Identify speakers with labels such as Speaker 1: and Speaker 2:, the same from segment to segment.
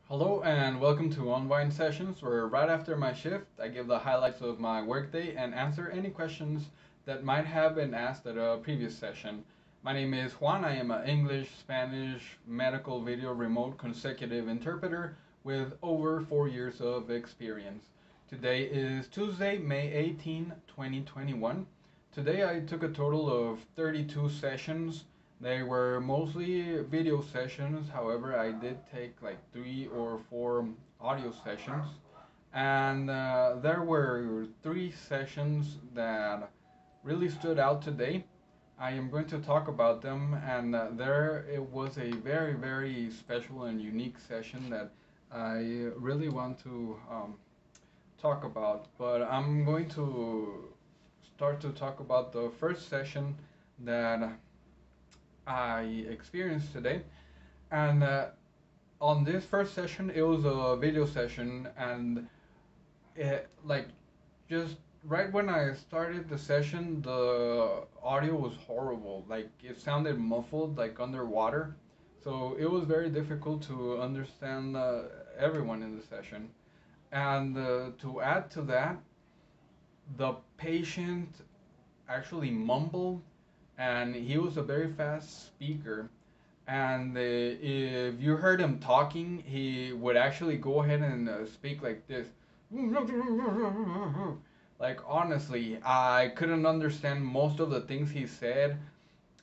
Speaker 1: Hello and welcome to unwind sessions where right after my shift I give the highlights of my workday and answer any questions that might have been asked at a previous session. My name is Juan. I am an English, Spanish, medical video remote consecutive interpreter with over 4 years of experience. Today is Tuesday, May 18, 2021. Today I took a total of 32 sessions. They were mostly video sessions. However, I did take like 3 or 4 audio sessions. And there were 3 sessions that really stood out today. I am going to talk about them, and there it was a very, very special and unique session that I really want to talk about. But I'm going to start to talk about the first session that I experienced today. And on this first session, it was a video session, and like just right when I started the session, the audio was horrible. Like it sounded muffled, like underwater. So it was very difficult to understand everyone in the session. And to add to that, the patient actually mumbled, and he was a very fast speaker. And if you heard him talking, he would actually go ahead and speak like this. Like, honestly, I couldn't understand most of the things he said.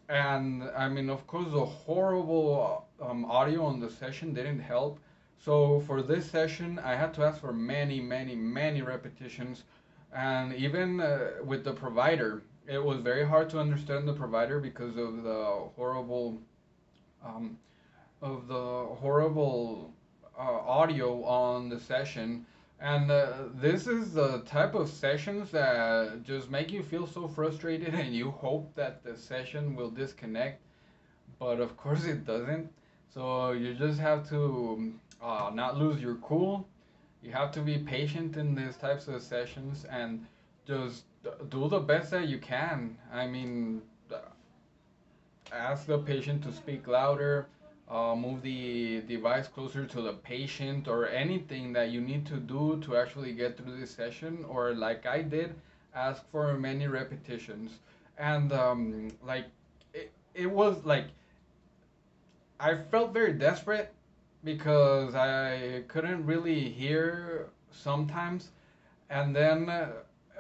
Speaker 1: And I mean, of course, the horrible audio on the session didn't help. So for this session, I had to ask for many, many, many repetitions. And even with the provider, it was very hard to understand the provider because um, of the horrible audio on the session. And this is the type of sessions that just make you feel so frustrated and you hope that the session will disconnect, but of course it doesn't. So you just have to not lose your cool. You have to be patient in these types of sessions and just do the best that you can. I mean, ask the patient to speak louder, move the device closer to the patient, or anything that you need to do to actually get through this session. Or, like I did, ask for many repetitions. And, like, it was like I felt very desperate because I couldn't really hear sometimes. And then,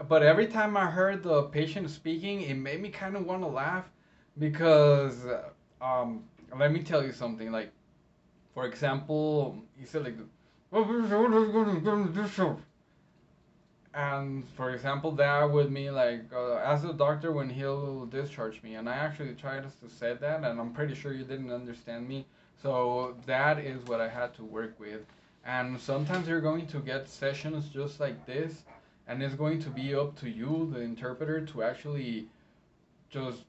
Speaker 1: but every time I heard the patient speaking, it made me kind of want to laugh because, um, let me tell you something. Like, for example, he said like, and for example, that would mean like, ask the doctor when he'll discharge me. And I actually tried to say that, and I'm pretty sure you didn't understand me. So that is what I had to work with. And sometimes you're going to get sessions just like this, and it's going to be up to you, the interpreter, to actually just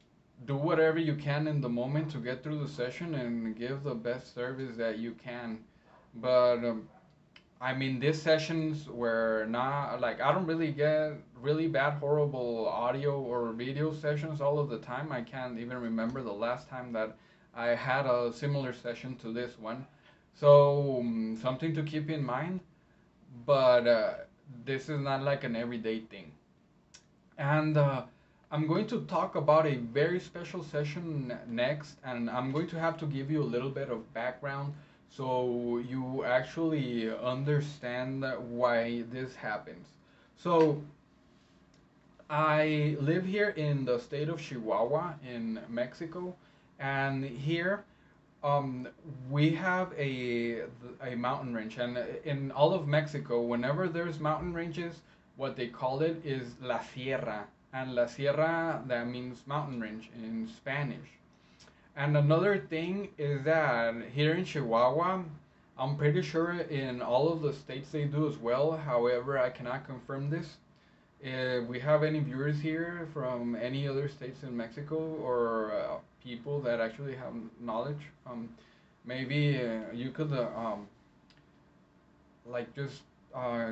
Speaker 1: do whatever you can in the moment to get through the session and give the best service that you can. But I mean, these sessions were not like I don't really get really bad, horrible audio or video sessions all of the time. I can't even remember the last time that I had a similar session to this one. So, something to keep in mind, but this is not like an everyday thing. And I'm going to talk about a very special session next, and I'm going to have to give you a little bit of background so you actually understand why this happens. So, I live here in the state of Chihuahua in Mexico, and here um, we have a mountain range, and in all of Mexico, whenever there's mountain ranges, what they call it is la sierra, and la sierra that means mountain range in Spanish. And another thing is that here in Chihuahua, I'm pretty sure in all of the states they do as well. However, I cannot confirm this. If we have any viewers here from any other states in Mexico or people that actually have knowledge, maybe you could like just uh,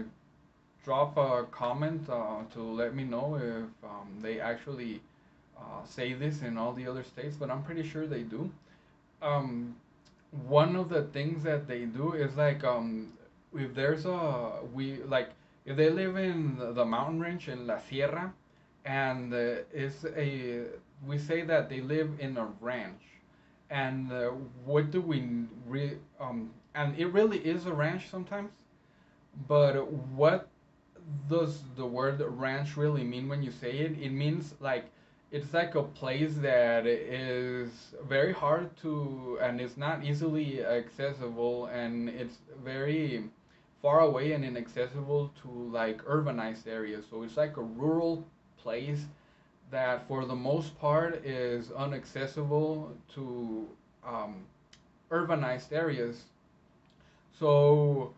Speaker 1: drop a comment to let me know if they actually say this in all the other states, but I'm pretty sure they do. Um, one of the things that they do is like if there's a we like if they live in the mountain range in La Sierra, and it's a we say that they live in a ranch, and what do we and it really is a ranch sometimes, but what does the word ranch really mean when you say it? It means like it's like a place that is very hard to and it's not easily accessible, and it's very far away and inaccessible to like urbanized areas. So it's like a rural place that for the most part is inaccessible to um, urbanized areas. So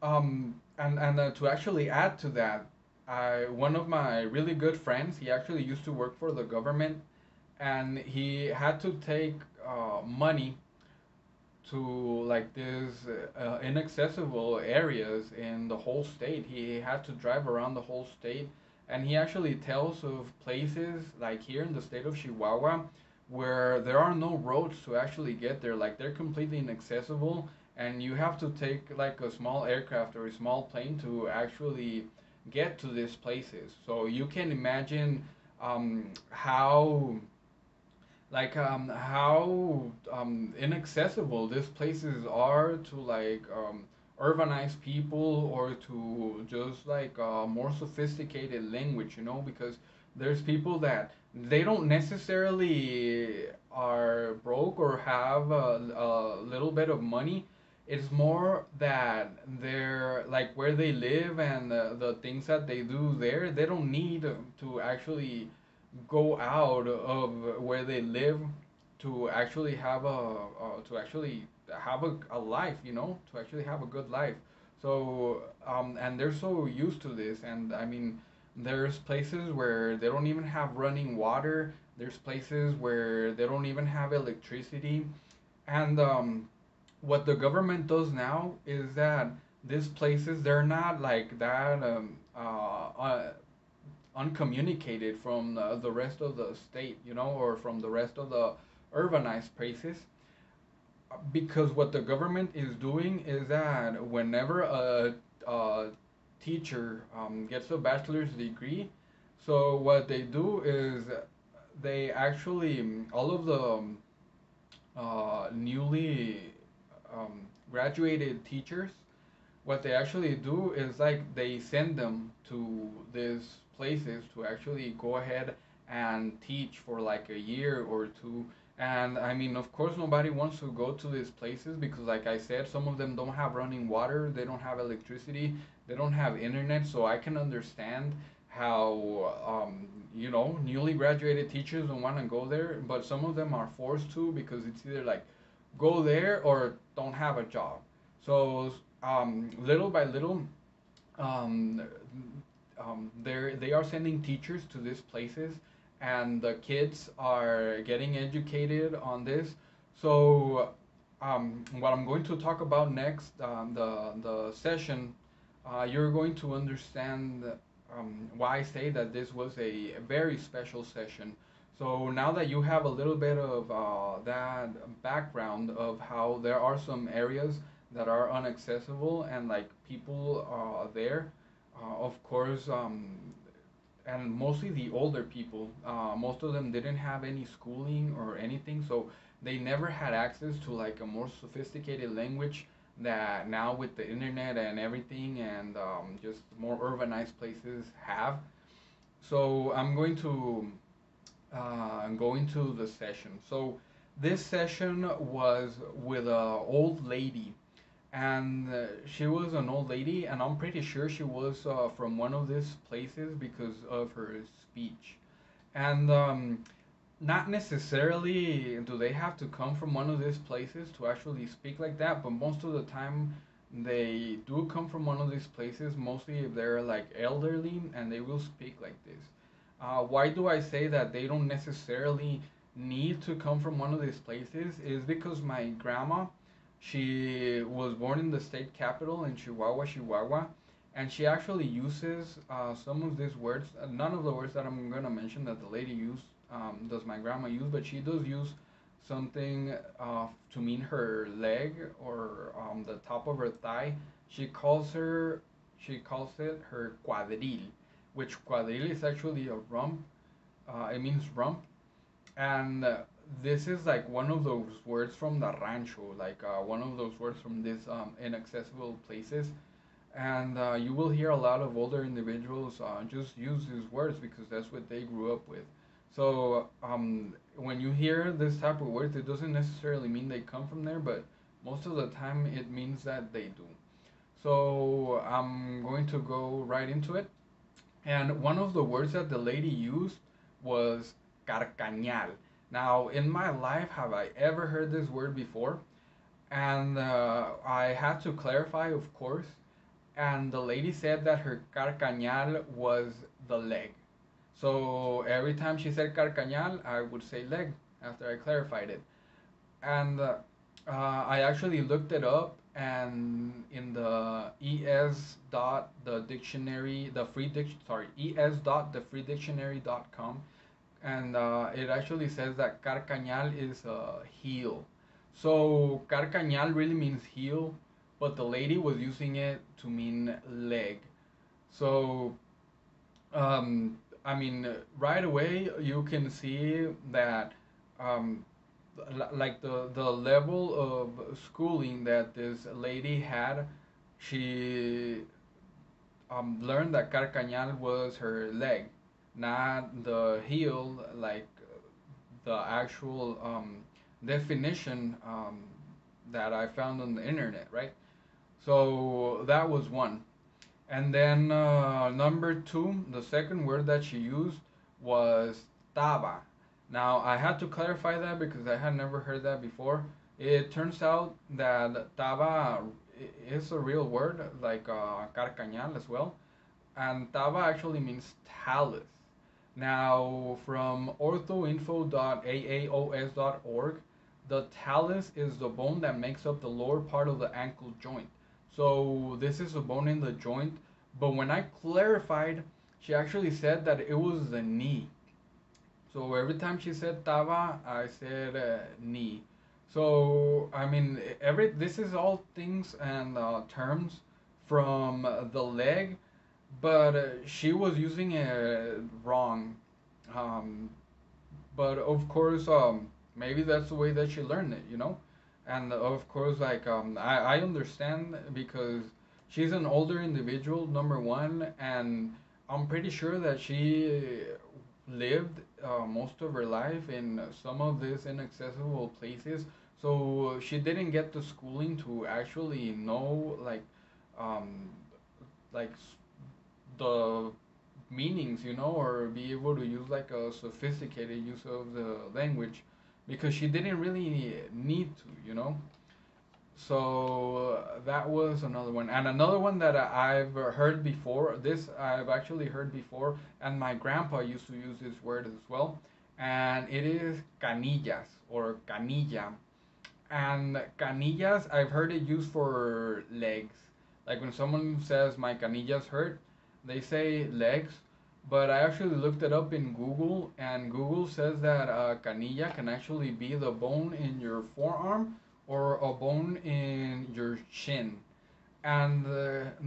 Speaker 1: to actually add to that, I one of my really good friends, he actually used to work for the government, and he had to take money to like these inaccessible areas in the whole state. He had to drive around the whole state, and he actually tells of places like here in the state of Chihuahua where there are no roads to actually get there. Like they're completely inaccessible, and you have to take like a small aircraft or a small plane to actually get to these places. So you can imagine how how inaccessible these places are to like urbanized people or to just like more sophisticated language, you know, because there's people that they don't necessarily are broke or have a little bit of money. It's more that they're like where they live and the things that they do there, they don't need to actually go out of where they live to actually have a life, you know, to actually have a good life. So and they're so used to this, and I mean, there's places where they don't even have running water. There's places where they don't even have electricity, and what the government does now is that these places they're not like that uncommunicated from the rest of the state, you know, or from the rest of the urbanized places. Because what the government is doing is that whenever a teacher gets a bachelor's degree, so what they do is they actually, all of the newly graduated teachers, what they actually do is like they send them to these places to actually go ahead and teach for like a year or two. And I mean, of course, nobody wants to go to these places because, like I said, some of them don't have running water, they don't have electricity, they don't have internet. So I can understand how, you know, newly graduated teachers don't want to go there, but some of them are forced to because it's either like go there or don't have a job. So little by little, um, they are sending teachers to these places, and the kids are getting educated on this. So what I'm going to talk about next, the session, you're going to understand why I say that this was a very special session. So now that you have a little bit of that background of how there are some areas that are inaccessible and like people there, of course, and mostly the older people, most of them didn't have any schooling or anything, so they never had access to like a more sophisticated language that now with the internet and everything and just more urbanized places have. So I'm going to the session. So this session was with a old lady, and she was an old lady, and I'm pretty sure she was from one of these places because of her speech. And not necessarily do they have to come from one of these places to actually speak like that, but most of the time they do come from one of these places, mostly if they're like elderly and they will speak like this. Why do I say that they don't necessarily need to come from one of these places? Is because my grandma, she was born in the state capital in Chihuahua, Chihuahua, and she actually uses some of these words. None of the words that I'm gonna mention that the lady used does my grandma use, but she does use something to mean her leg or the top of her thigh. She calls her she calls it her cuadril, which cuadril is actually a rump. It means rump, and this is like one of those words from the rancho, like one of those words from these inaccessible places. And you will hear a lot of older individuals just use these words because that's what they grew up with. So when you hear this type of words, it doesn't necessarily mean they come from there, but most of the time it means that they do. So I'm going to go right into it. And one of the words that the lady used was carcañal. Now, in my life, have I ever heard this word before? And I had to clarify, of course. And the lady said that her carcañal was the leg. So every time she said carcañal, I would say leg after I clarified it. And I actually looked it up, and in the es dot the dictionary, the free dic sorry es dot the free dictionary.com, and it actually says that carcañal is heel. So carcañal really means heel, but the lady was using it to mean leg. So I mean, right away you can see that um, like the level of schooling that this lady had. She learned that carcañal was her leg, not the heel, like the actual definition that I found on the internet, right? So that was one. And then number two, the second word that she used was taba. Now I had to clarify that because I had never heard that before. It turns out that taba is a real word, like carcañal as well, and taba actually means talus. Now, from orthoinfo.aaos.org, the talus is the bone that makes up the lower part of the ankle joint. So this is a bone in the joint, but when I clarified, she actually said that it was the knee. So every time she said taba, I said knee. So I mean, every this is all things and terms from the leg, but she was using it wrong. Um, but of course, maybe that's the way that she learned it, you know. And of course, like I understand because she's an older individual, number one, and I'm pretty sure that she lived most of her life in some of these inaccessible places. So she didn't get the schooling to actually know um, like the meanings, you know, or be able to use like a sophisticated use of the language because she didn't really need to, you know. So that was another one. And another one that I've heard before, this I've actually heard before, and my grandpa used to use this word as well, and it is canillas or canilla. And canillas, I've heard it used for legs. Like when someone says my canillas hurt, they say legs. But I actually looked it up in Google, and Google says that canilla can actually be the bone in your forearm or a bone in your shin. And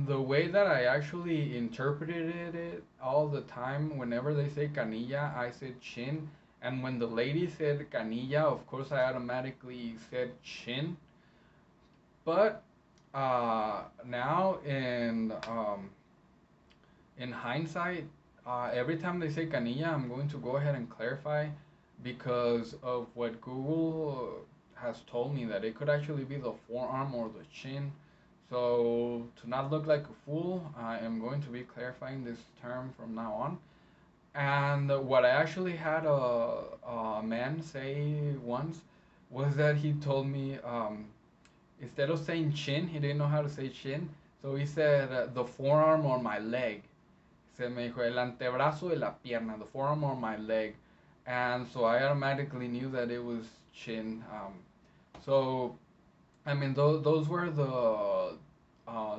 Speaker 1: the way that I actually interpreted it all the time, whenever they say canilla, I said chin. And when the lady said canilla, of course I automatically said chin. But now in hindsight, every time they say canilla, I'm going to go ahead and clarify because of what Google has told me that it could actually be the forearm or the chin. So to not look like a fool, I am going to be clarifying this term from now on. And what I actually had a man say once was that he told me instead of saying chin, he didn't know how to say chin. So he said the forearm or my leg. Se me dijo el antebrazo de la pierna, the forearm or my leg. And so I automatically knew that it was chin. So I mean, those were the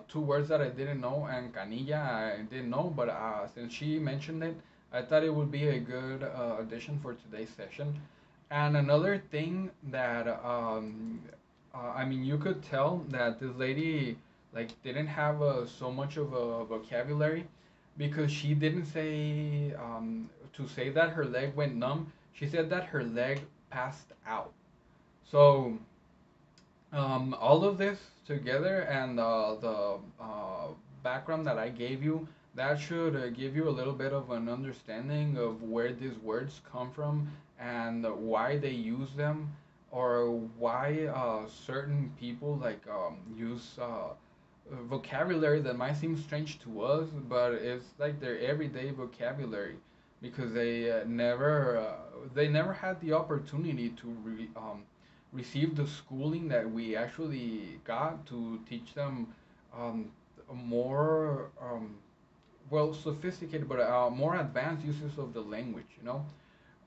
Speaker 1: two words that I didn't know, and canilla I didn't know, but since she mentioned it, I thought it would be a good addition for today's session. And another thing that I mean, you could tell that this lady like didn't have so much of a vocabulary because she didn't say to say that her leg went numb. She said that her leg passed out. So all of this together and background that I gave you, that should give you a little bit of an understanding of where these words come from and why they use them, or why certain people like use vocabulary that might seem strange to us, but it's like their everyday vocabulary because they never had the opportunity to receive the schooling that we actually got to teach them um, more well sophisticated but more advanced uses of the language, you know.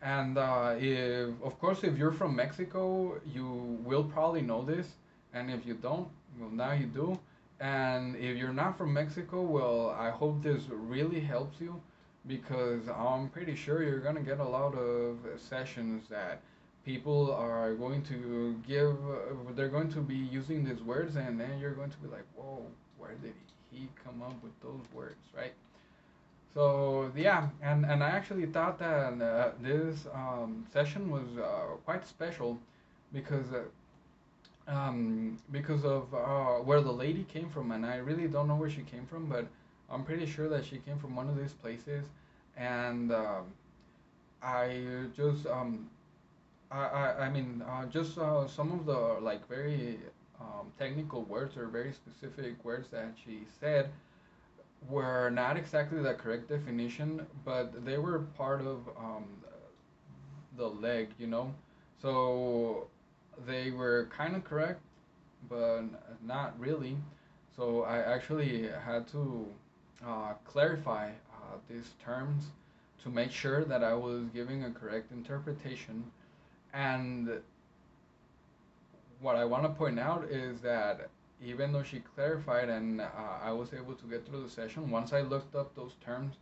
Speaker 1: And if of course if you're from Mexico, you will probably know this, and if you don't, well now you do. And if you're not from Mexico, well I hope this really helps you because I'm pretty sure you're gonna get a lot of sessions that people are going to give. They're going to be using these words, and then you're going to be like, whoa, where did he come up with those words, right? So yeah, and I actually thought that this session was quite special because because of where the lady came from, and I really don't know where she came from, but I'm pretty sure that she came from one of these places, and I just I mean just some of the like very technical words or very specific words that she said were not exactly the correct definition, but they were part of the leg, you know. So they were kind of correct, but not really. So I actually had to clarify these terms to make sure that I was giving a correct interpretation. And what I want to point out is that even though she clarified and I was able to get through the session, once I looked up those terms,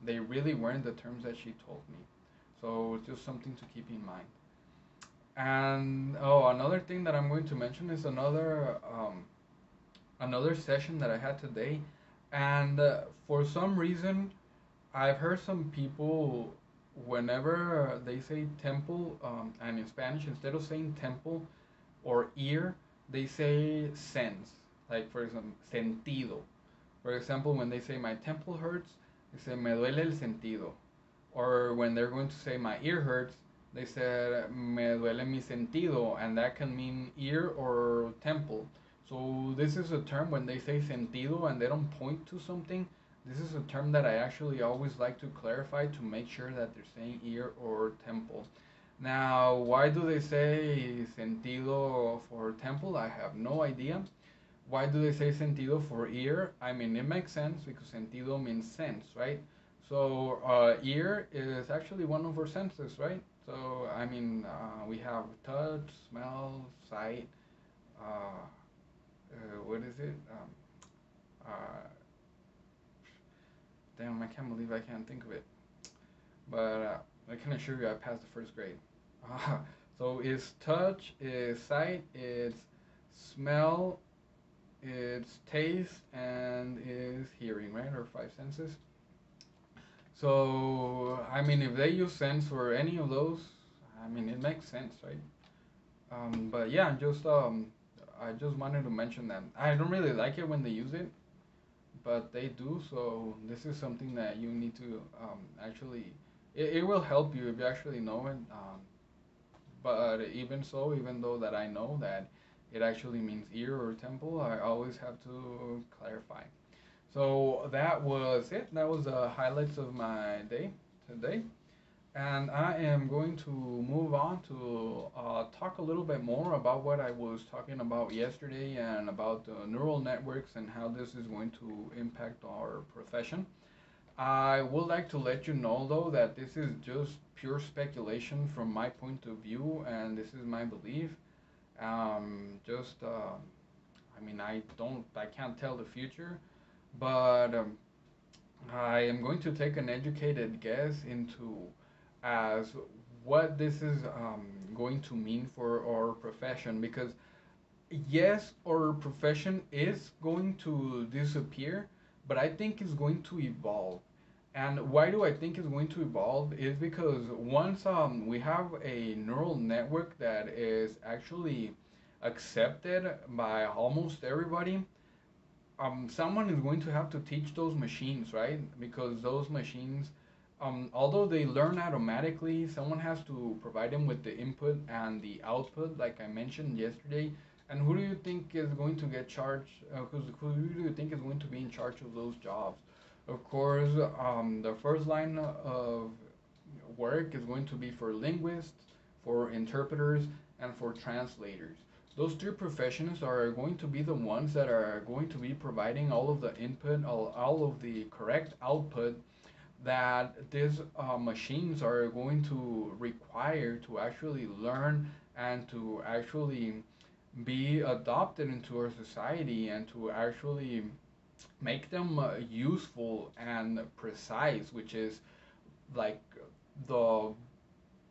Speaker 1: they really weren't the terms that she told me. So it's just something to keep in mind. And oh, another thing that I'm going to mention is another session that I had today, and for some reason, I've heard some people whenever they say temple, and in Spanish, instead of saying temple or ear, they say sense. Like for example, sentido. For example, when they say my temple hurts, they say me duele el sentido. Or when they're going to say my ear hurts, they said me duele mi sentido, and that can mean ear or temple. So this is a term when they say sentido and they don't point to something. This is a term that I actually always like to clarify to make sure that they're saying ear or temple. Now, why do they say sentido for temple? I have no idea. Why do they say sentido for ear? I mean, it makes sense because sentido means sense, right? So ear is actually one of our senses, right? So I mean, we have touch, smell, sight. Uh, what is it? Uh, Damn, I can't believe I can't think of it. But I can assure you, I passed the first grade. So it's touch, it's sight, it's smell, it's taste, and is hearing, right? Or five senses. So, I mean, if they use sense for any of those, I mean, it makes sense, right? But yeah, I just wanted to mention that. I don't really like it when they use it, but they do. So this is something that you need to actually. It will help you if you actually know it. But even so, even though that I know that it actually means ear or temple, I always have to clarify. So that was it. That was the highlights of my day today. And I am going to move on to talk a little bit more about what I was talking about yesterday and about neural networks and how this is going to impact our profession. I would like to let you know, though, that this is just pure speculation from my point of view, and this is my belief. I mean, I can't tell the future, but I am going to take an educated guess into as what this is going to mean for our profession, because yes, our profession is going to disappear, but I think it's going to evolve. And why do I think it's going to evolve is because once we have a neural network that is actually accepted by almost everybody, someone is going to have to teach those machines, right? Because those machines, although they learn automatically, someone has to provide them with the input and the output, like I mentioned yesterday. And who do you think is going to get charged? Who do you think is going to be in charge of those jobs? Of course, the first line of work is going to be for linguists, for interpreters, and for translators. Those three professions are going to be the ones that are going to be providing all of the input, all of the correct output that these machines are going to require to actually learn and to actually be adopted into our society and to actually make them useful and precise, which is like the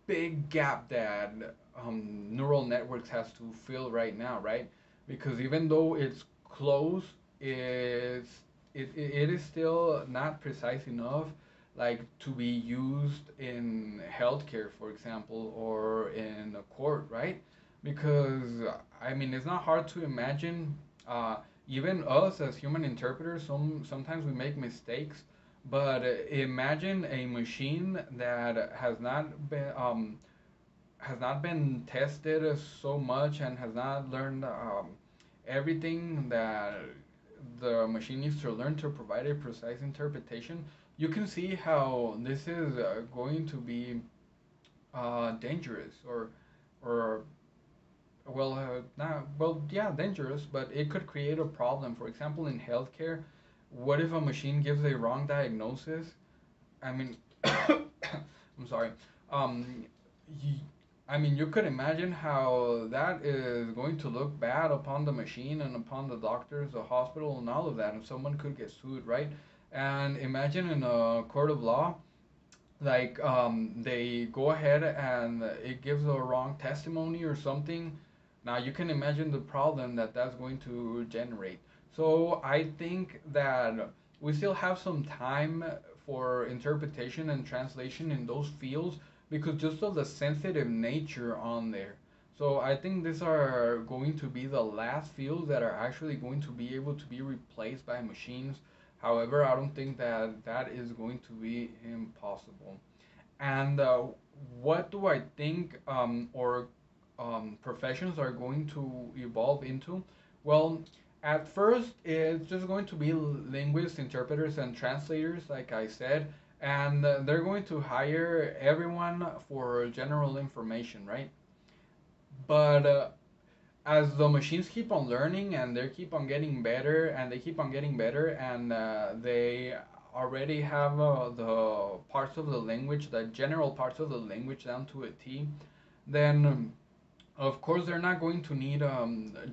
Speaker 1: big gap that neural networks has to fill right now, right? Because even though it's close, it is still not precise enough, like to be used in healthcare, for example, or in a court, right? Because I mean, it's not hard to imagine. Even us as human interpreters, sometimes we make mistakes, but imagine a machine that has not been tested so much and has not learned everything that the machine needs to learn to provide a precise interpretation. You can see how this is going to be dangerous, or not well, yeah, dangerous, but it could create a problem. For example, in healthcare, what if a machine gives a wrong diagnosis? I mean, I'm sorry. Um, y I mean, you could imagine how that is going to look bad upon the machine and upon the doctors, the hospital, and all of that, and someone could get sued, right? And imagine in a court of law, like they go ahead and it gives a wrong testimony or something. Now you can imagine the problem that that's going to generate. So I think that we still have some time for interpretation and translation in those fields because just of the sensitive nature on there. So I think these are going to be the last fields that are actually going to be able to be replaced by machines. However, I don't think that that is going to be impossible. And what do I think or professions are going to evolve into? Well, at first, it's just going to be linguists, interpreters, and translators, like I said, and they're going to hire everyone for general information, right? But as the machines keep on learning and they keep on getting better and they keep on getting better and they already have the parts of the language, the general parts of the language down to a T, then of course they're not going to need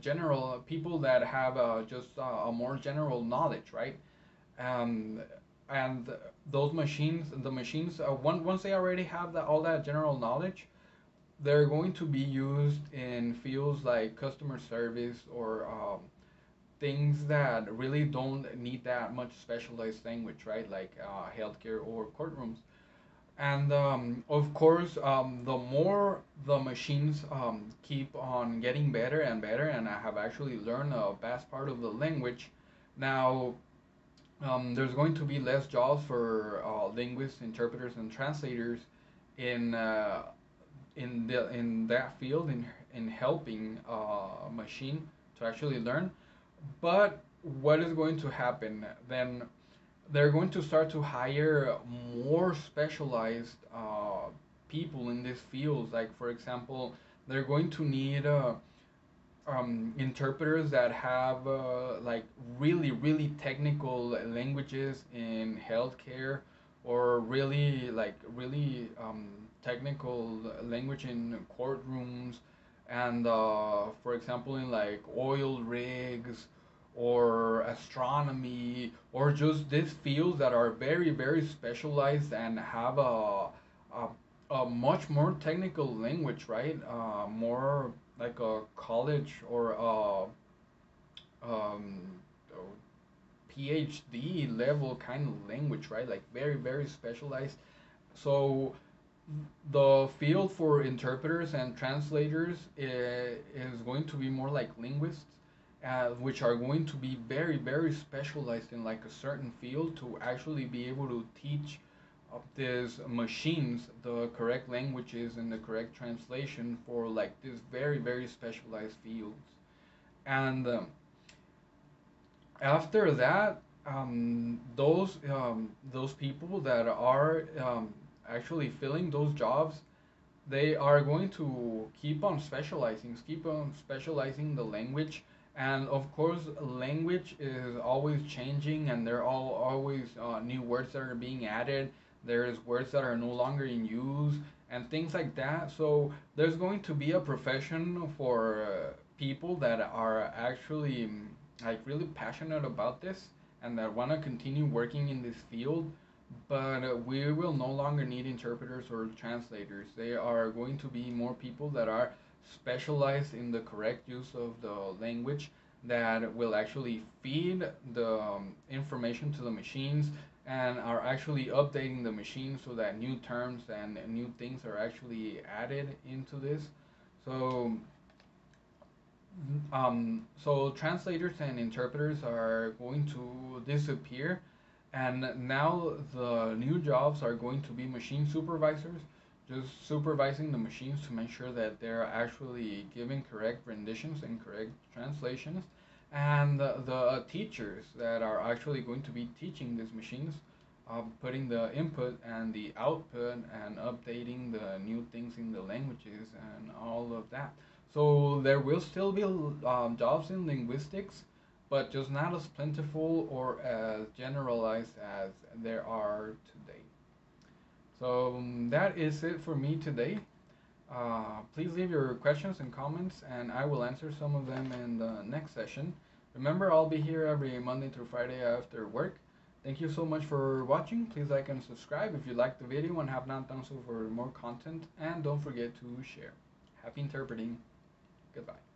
Speaker 1: general people that have just a more general knowledge, right? Um, and those machines, the machines, once they already have all that general knowledge, they're going to be used in fields like customer service or things that really don't need that much specialized language, right? Like healthcare or courtrooms. And of course, the more the machines keep on getting better and better, and I have actually learned a vast part of the language, now there's going to be less jobs for linguists, interpreters, and translators in in that field in helping a machine to actually learn. But what is going to happen then? They're going to start to hire more specialized people in these fields. Like for example, they're going to need interpreters that have like really technical languages in healthcare or really technical language in courtrooms and for example in like oil rigs or astronomy or just these fields that are very specialized and have a a much more technical language, right? More like a college or um, PhD level kind of language, right? Like very, very specialized. So the field for interpreters and translators is going to be more like linguists, which are going to be very, very specialized in like a certain field to actually be able to teach these machines the correct languages and the correct translation for like these very, very specialized fields. And after that, those people that are actually filling those jobs, they are going to keep on specializing the language. And of course, language is always changing, and there are always new words that are being added. There's words that are no longer in use, and things like that. So there's going to be a profession for people that are actually like really passionate about this and that want to continue working in this field, but we will no longer need interpreters or translators. They are going to be more people that are specialized in the correct use of the language, that will actually feed the information to the machines and are actually updating the machine so that new terms and new things are actually added into this. So so translators and interpreters are going to disappear, and now the new jobs are going to be machine supervisors, just supervising the machines to make sure that they're actually giving correct renditions and correct translations, and the teachers that are actually going to be teaching these machines, putting the input and the output and updating the new things in the languages and all of that. So there will still be jobs in linguistics, but just not as plentiful or as generalized as there are today. So that is it for me today. Please leave your questions and comments, and I will answer some of them in the next session. Remember, I'll be here every Monday through Friday after work. Thank you so much for watching. Please like and subscribe if you liked the video and have not done so for more content. And don't forget to share. Happy interpreting. Goodbye.